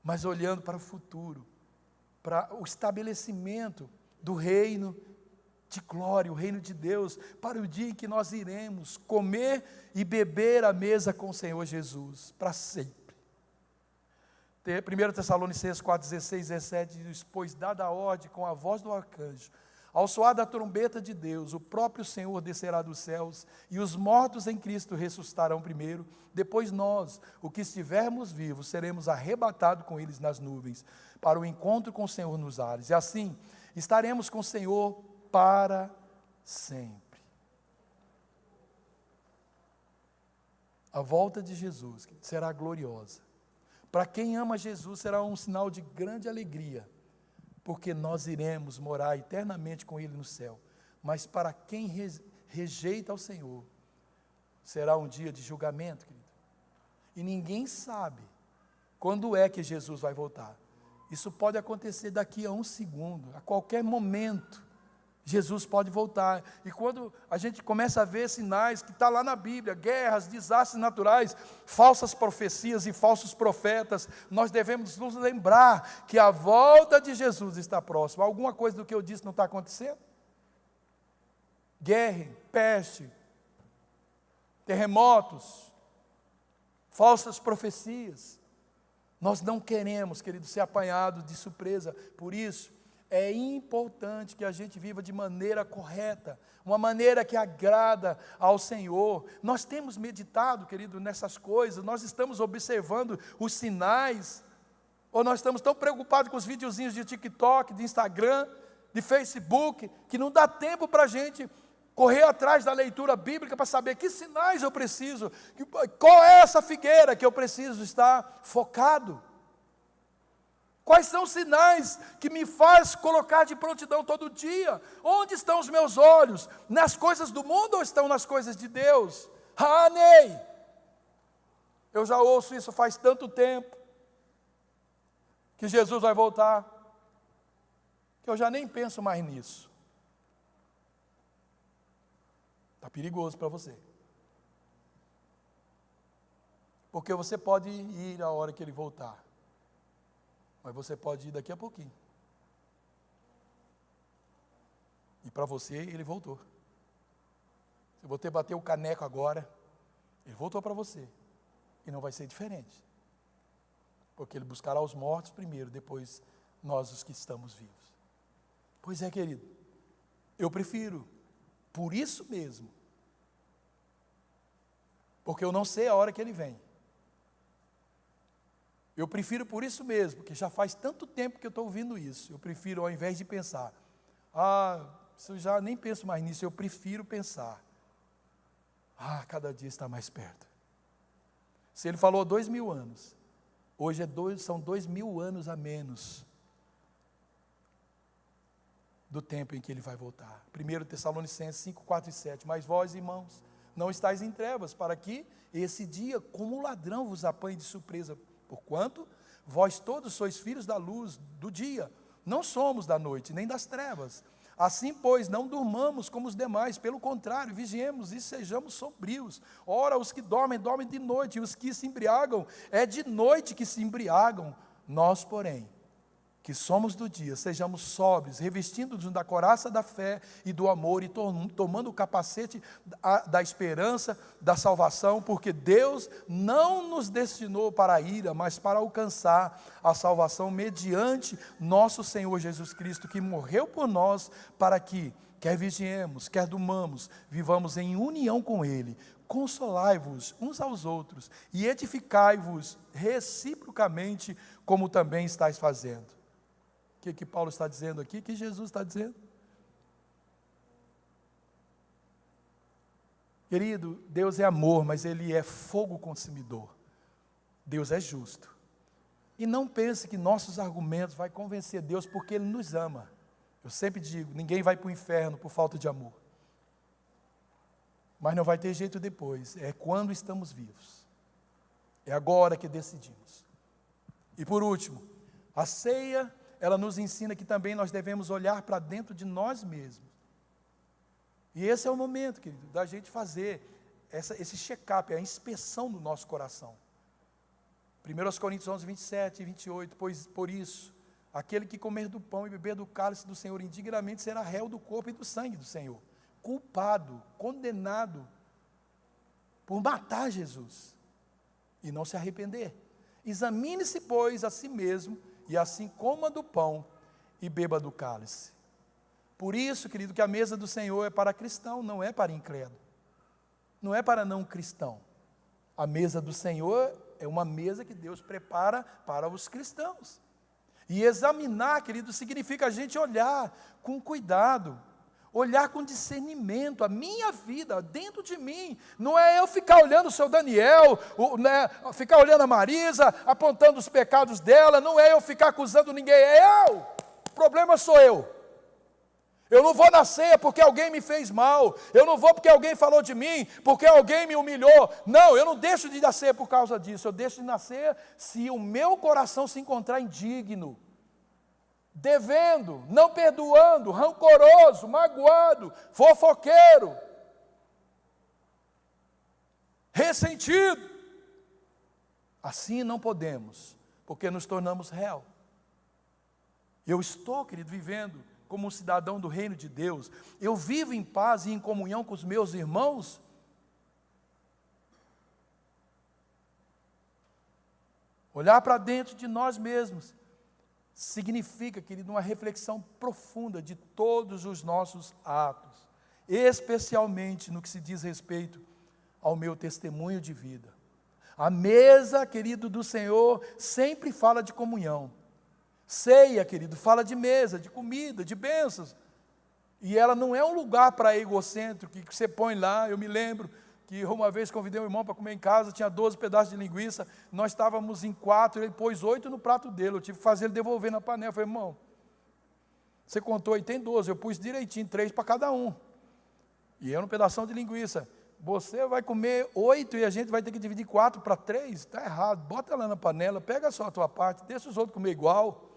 mas olhando para o futuro, para o estabelecimento do reino de glória, o reino de Deus, para o dia em que nós iremos comer e beber à mesa com o Senhor Jesus, para sempre. 1 Tessalonicenses 4, 16, 17 diz: pois dada a ordem com a voz do arcanjo, ao soar da trombeta de Deus, o próprio Senhor descerá dos céus, e os mortos em Cristo ressuscitarão primeiro, depois nós, o que estivermos vivos, seremos arrebatados com eles nas nuvens, para o encontro com o Senhor nos ares, e assim estaremos com o Senhor para sempre. A volta de Jesus será gloriosa. Para quem ama Jesus, será um sinal de grande alegria, porque nós iremos morar eternamente com Ele no céu. Mas para quem rejeita ao Senhor, será um dia de julgamento, querido. E ninguém sabe quando é que Jesus vai voltar. Isso pode acontecer daqui a um segundo, a qualquer momento. Jesus pode voltar, e quando a gente começa a ver sinais que está lá na Bíblia, guerras, desastres naturais, falsas profecias e falsos profetas, nós devemos nos lembrar que a volta de Jesus está próxima. Alguma coisa do que eu disse não está acontecendo? Guerra, peste, terremotos, falsas profecias. Nós não queremos, querido, ser apanhados de surpresa. Por isso, é importante que a gente viva de maneira correta, uma maneira que agrada ao Senhor. Nós temos meditado, querido, nessas coisas, nós estamos observando os sinais, ou nós estamos tão preocupados com os videozinhos de TikTok, de Instagram, de Facebook, que não dá tempo para a gente correr atrás da leitura bíblica para saber que sinais eu preciso, qual é essa figueira que eu preciso estar focado. Quais são os sinais que me faz colocar de prontidão todo dia? Onde estão os meus olhos? Nas coisas do mundo ou estão nas coisas de Deus? Ney! Eu já ouço isso faz tanto tempo, que Jesus vai voltar, que eu já nem penso mais nisso. Está perigoso para você. Porque você pode ir a hora que Ele voltar, mas você pode ir daqui a pouquinho. E para você, Ele voltou. Se você bater o caneco agora, Ele voltou para você. E não vai ser diferente. Porque Ele buscará os mortos primeiro, depois nós os que estamos vivos. Pois é, querido, eu prefiro, por isso mesmo, porque eu não sei a hora que Ele vem. Eu prefiro por isso mesmo, porque já faz tanto tempo que eu estou ouvindo isso. Eu prefiro, ao invés de pensar, eu já nem penso mais nisso, eu prefiro pensar, cada dia está mais perto. Se Ele falou 2000 anos, hoje são 2000 anos a menos do tempo em que Ele vai voltar. 1 Tessalonicenses 5, 4 e 7. Mas vós, irmãos, não estáis em trevas, para que esse dia, como um ladrão, vos apanhe de surpresa. Porquanto vós todos sois filhos da luz do dia, não somos da noite, nem das trevas. Assim, pois, não durmamos como os demais, pelo contrário, vigiemos e sejamos sombrios. Ora, os que dormem, dormem de noite, e os que se embriagam, é de noite que se embriagam. Nós, porém, que somos do dia, sejamos sóbrios, revestindo-nos da couraça da fé e do amor, e tomando o capacete da esperança, da salvação, porque Deus não nos destinou para a ira, mas para alcançar a salvação mediante nosso Senhor Jesus Cristo, que morreu por nós, para que, quer vigiemos, quer durmamos, vivamos em união com Ele. Consolai-vos uns aos outros, e edificai-vos reciprocamente, como também estáis fazendo. O que Paulo está dizendo aqui? O que Jesus está dizendo? Querido, Deus é amor, mas Ele é fogo consumidor. Deus é justo. E não pense que nossos argumentos vão convencer Deus porque Ele nos ama. Eu sempre digo, ninguém vai para o inferno por falta de amor. Mas não vai ter jeito depois, é quando estamos vivos. É agora que decidimos. E por último, a ceia, ela nos ensina que também nós devemos olhar para dentro de nós mesmos. E esse é o momento, querido, da gente fazer esse check-up, a inspeção do nosso coração. 1 Coríntios 11, 27 e 28, pois por isso, aquele que comer do pão e beber do cálice do Senhor indignamente será réu do corpo e do sangue do Senhor, culpado, condenado por matar Jesus e não se arrepender. Examine-se, pois, a si mesmo, e assim coma do pão e beba do cálice. Por isso, querido, que a mesa do Senhor é para cristão, não é para incrédulo, não é para não cristão. A mesa do Senhor é uma mesa que Deus prepara para os cristãos. E examinar, querido, significa a gente olhar com cuidado, olhar com discernimento, a minha vida dentro de mim. Não é eu ficar olhando o seu Daniel, ficar olhando a Marisa, apontando os pecados dela, não é eu ficar acusando ninguém, é eu. O problema sou eu. Eu não vou na ceia porque alguém me fez mal, eu não vou porque alguém falou de mim, porque alguém me humilhou. Não, eu não deixo de ir na ceia por causa disso, eu deixo de ir na ceia se o meu coração se encontrar indigno, devendo, não perdoando, rancoroso, magoado, fofoqueiro, ressentido. Assim não podemos, porque nos tornamos réu. Eu estou, querido, vivendo como um cidadão do reino de Deus, eu vivo em paz e em comunhão com os meus irmãos. Olhar para dentro de nós mesmos significa, querido, uma reflexão profunda de todos os nossos atos, especialmente no que se diz respeito ao meu testemunho de vida. A mesa, querido, do Senhor sempre fala de comunhão. Ceia, querido, fala de mesa, de comida, de bênçãos. E ela não é um lugar para egocêntrico, que você põe lá. Eu me lembro que uma vez convidei um irmão para comer em casa, tinha 12 pedaços de linguiça, nós estávamos em 4, ele pôs 8 no prato dele, eu tive que fazer ele devolver na panela. Eu falei, irmão, você contou aí, tem 12, eu pus direitinho, 3 para cada um. E era um pedação de linguiça. Você vai comer 8 e a gente vai ter que dividir 4 para 3? Está errado, bota lá na panela, pega só a tua parte, deixa os outros comer igual.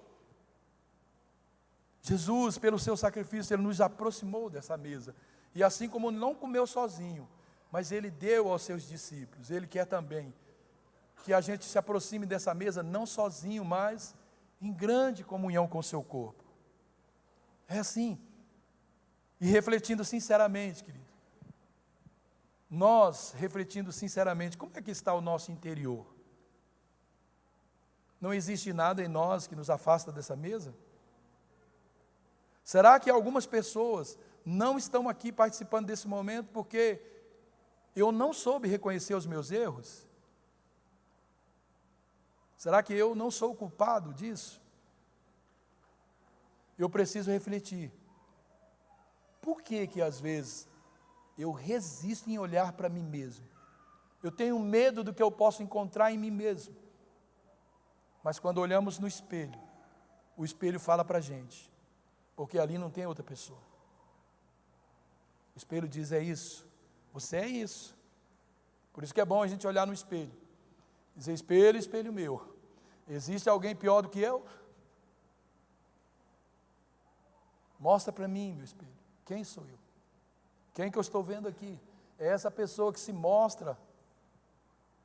Jesus, pelo seu sacrifício, Ele nos aproximou dessa mesa. E assim como não comeu sozinho, mas Ele deu aos seus discípulos, Ele quer também que a gente se aproxime dessa mesa, não sozinho, mas em grande comunhão com o seu corpo. É assim. E refletindo sinceramente, querido. Nós, refletindo sinceramente, como é que está o nosso interior? Não existe nada em nós que nos afasta dessa mesa? Será que algumas pessoas não estão aqui participando desse momento porque eu não soube reconhecer os meus erros? Será que eu não sou culpado disso? Eu preciso refletir. Por que às vezes eu resisto em olhar para mim mesmo? Eu tenho medo do que eu posso encontrar em mim mesmo. Mas quando olhamos no espelho, o espelho fala para a gente, porque ali não tem outra pessoa. O espelho diz, é isso, você é isso. Por isso que é bom a gente olhar no espelho. Dizer, espelho, espelho meu, existe alguém pior do que eu? Mostra para mim, meu espelho, quem sou eu? Quem que eu estou vendo aqui? É essa pessoa que se mostra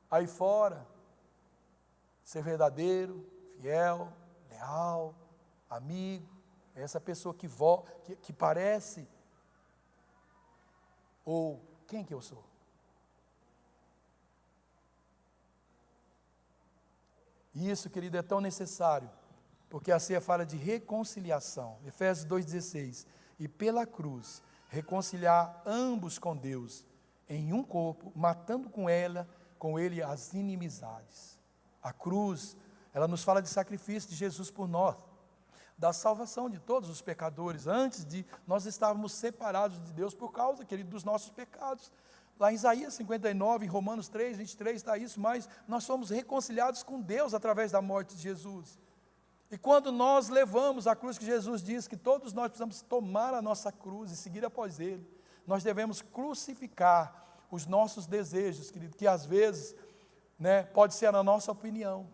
aí fora, ser verdadeiro, fiel, leal, amigo. É essa pessoa que parece, ou quem que eu sou? E isso, querido, é tão necessário, porque a ceia fala de reconciliação. Efésios 2,16. E pela cruz, reconciliar ambos com Deus, em um corpo, matando com ele as inimizades. A cruz, ela nos fala de sacrifício de Jesus por nós, da salvação de todos os pecadores. Antes de nós estávamos separados de Deus por causa, querido, dos nossos pecados. Lá em Isaías 59, em Romanos 3, 23 está isso, mas nós somos reconciliados com Deus através da morte de Jesus. E quando nós levamos a cruz que Jesus diz que todos nós precisamos tomar a nossa cruz e seguir após Ele, nós devemos crucificar os nossos desejos, querido, que às vezes, pode ser a nossa opinião,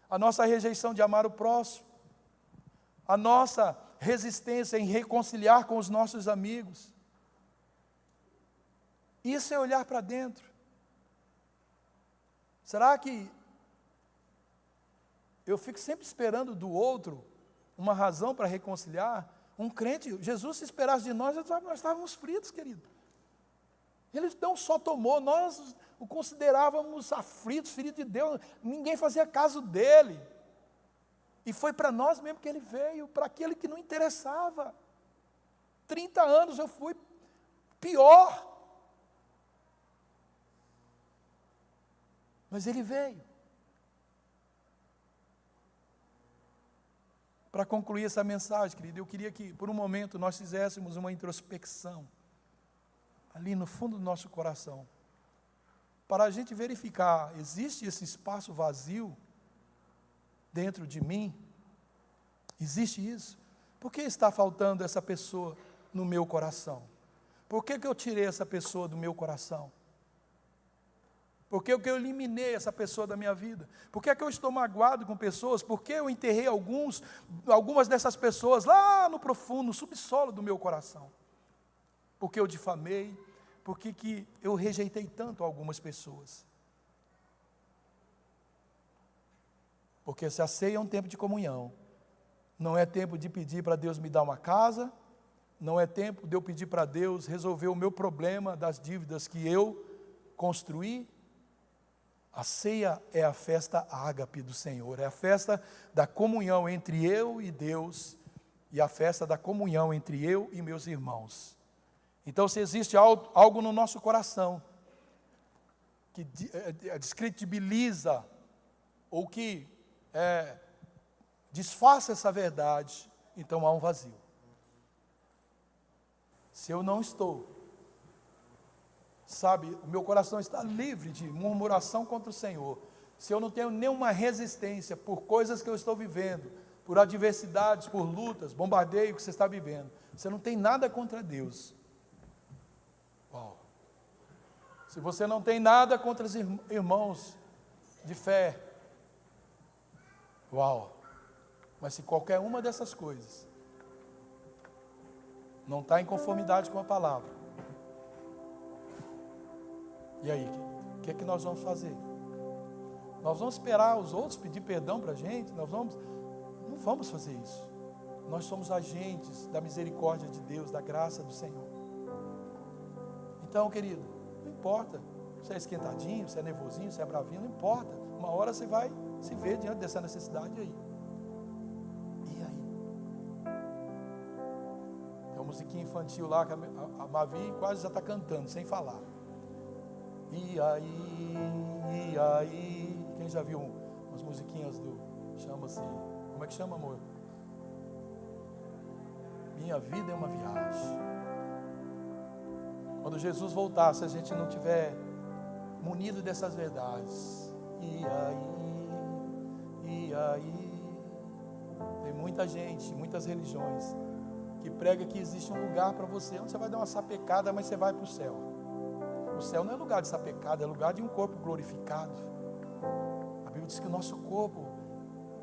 a nossa rejeição de amar o próximo, a nossa resistência em reconciliar com os nossos amigos. Isso é olhar para dentro. Será que eu fico sempre esperando do outro uma razão para reconciliar? Um crente, Jesus, se esperasse de nós estávamos fritos, querido. Ele não só tomou, nós o considerávamos aflitos, ferido de Deus, ninguém fazia caso dele. E foi para nós mesmo que ele veio, para aquele que não interessava. 30 anos eu fui pior. Mas ele veio. Para concluir essa mensagem, querido, eu queria que por um momento nós fizéssemos uma introspecção, ali no fundo do nosso coração, para a gente verificar, existe esse espaço vazio dentro de mim? Existe isso? Por que está faltando essa pessoa no meu coração? Por que eu tirei essa pessoa do meu coração? Por que eu eliminei essa pessoa da minha vida? Por que eu estou magoado com pessoas? Por que eu enterrei algumas dessas pessoas lá no profundo, no subsolo do meu coração? Por que eu difamei? Por que eu rejeitei tanto algumas pessoas? Porque se a ceia é um tempo de comunhão, não é tempo de pedir para Deus me dar uma casa, não é tempo de eu pedir para Deus resolver o meu problema das dívidas que eu construí. A ceia é a festa ágape do Senhor, é a festa da comunhão entre eu e Deus, e a festa da comunhão entre eu e meus irmãos. Então, se existe algo no nosso coração que descredibiliza ou que desfaça essa verdade, então há um vazio. Se eu não estou, o meu coração está livre de murmuração contra o Senhor, se eu não tenho nenhuma resistência por coisas que eu estou vivendo, por adversidades, por lutas, bombardeio que você está vivendo, você não tem nada contra Deus. Uau. Se você não tem nada contra os irmãos de fé, uau. Mas se qualquer uma dessas coisas não está em conformidade com a palavra, e aí, o que é que nós vamos fazer? Nós vamos esperar os outros pedir perdão para a gente? Não vamos fazer isso. Nós somos agentes da misericórdia de Deus, da graça do Senhor. Então, querido, não importa se é esquentadinho, se é nervosinho, se é bravinho, não importa. Uma hora você vai se ver diante dessa necessidade aí. E aí? Tem uma musiquinha infantil lá que a Mavi quase já está cantando, sem falar. E aí, quem já viu umas musiquinhas chama-se, como é que chama, amor? Minha vida é uma viagem. Quando Jesus voltar, se a gente não tiver munido dessas verdades, e aí, tem muita gente, muitas religiões, que prega que existe um lugar para você, onde você vai dar uma sapecada, mas você vai para o céu. O céu não é lugar de sapecada, é lugar de um corpo glorificado. A Bíblia diz que o nosso corpo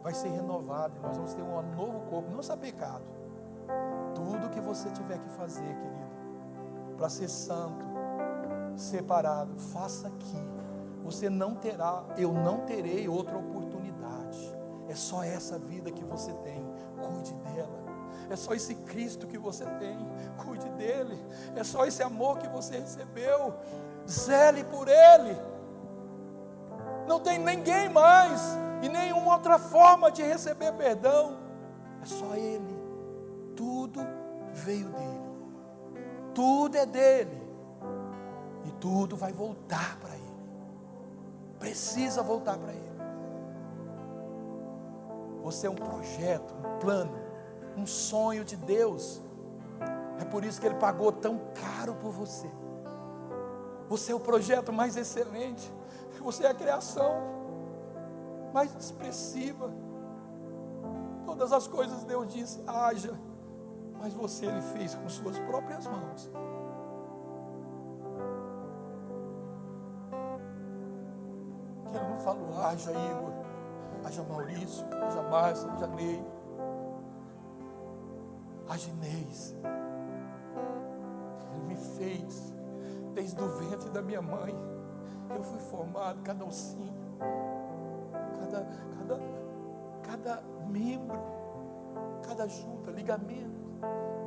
vai ser renovado, e nós vamos ter um novo corpo, não sapecado. Tudo que você tiver que fazer, querido, para ser santo, separado, faça aqui. Você não terá, eu não terei outra oportunidade. É só essa vida que você tem, cuide dela. É só esse Cristo que você tem, cuide dele. É só esse amor que você recebeu, zele por ele. Não tem ninguém mais e nenhuma outra forma de receber perdão. É só ele. Tudo veio dele, tudo é dele, e tudo vai voltar para ele. Precisa voltar para ele. Você é um projeto, um plano, um sonho de Deus. É por isso que ele pagou tão caro por você. Você é o projeto mais excelente. Você é a criação mais expressiva. Todas as coisas Deus disse, haja. Mas você Ele fez com suas próprias mãos. Que Ele não falou, haja Igor, haja Maurício, haja Márcia, haja Ney, haja Inês. Ele me fez desde o ventre da minha mãe. Eu fui formado, cada ossinho, cada membro, cada junta, ligamento,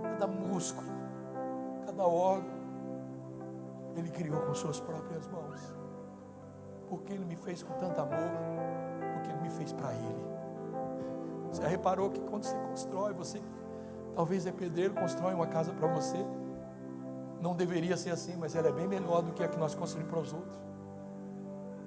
cada músculo, cada órgão, Ele criou com suas próprias mãos. Porque Ele me fez com tanto amor, porque Ele me fez para Ele. Você já reparou que quando você constrói, você talvez é pedreiro, constrói uma casa para você, não deveria ser assim, mas ela é bem melhor do que a que nós construímos para os outros.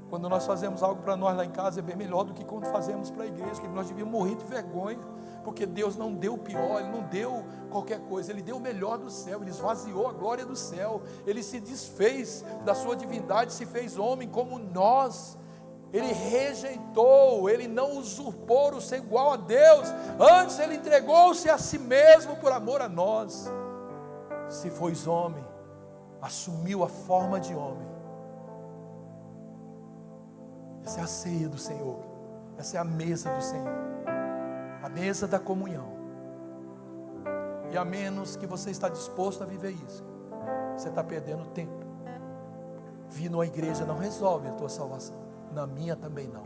Quando nós fazemos algo para nós lá em casa, é bem melhor do que quando fazemos para a igreja, que nós devíamos morrer de vergonha, porque Deus não deu o pior, Ele não deu qualquer coisa, Ele deu o melhor do céu, Ele esvaziou a glória do céu, Ele se desfez da sua divindade, se fez homem como nós, Ele rejeitou, Ele não usurpou o ser igual a Deus, antes Ele entregou-se a si mesmo por amor a nós, se fez homem, assumiu a forma de homem. Essa é a ceia do Senhor, essa é a mesa do Senhor, a mesa da comunhão. E a menos que você está disposto a viver isso, você está perdendo tempo. Vir numa igreja não resolve a tua salvação, na minha também não.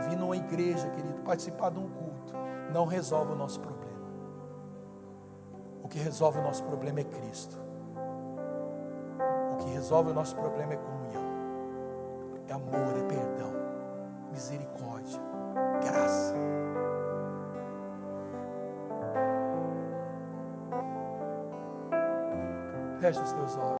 Vir numa igreja, querido, participar de um culto, não resolve o nosso problema. O que resolve o nosso problema é Cristo. O que resolve o nosso problema é comunhão, é amor, é perdão, misericórdia, graça. Feche os teus olhos.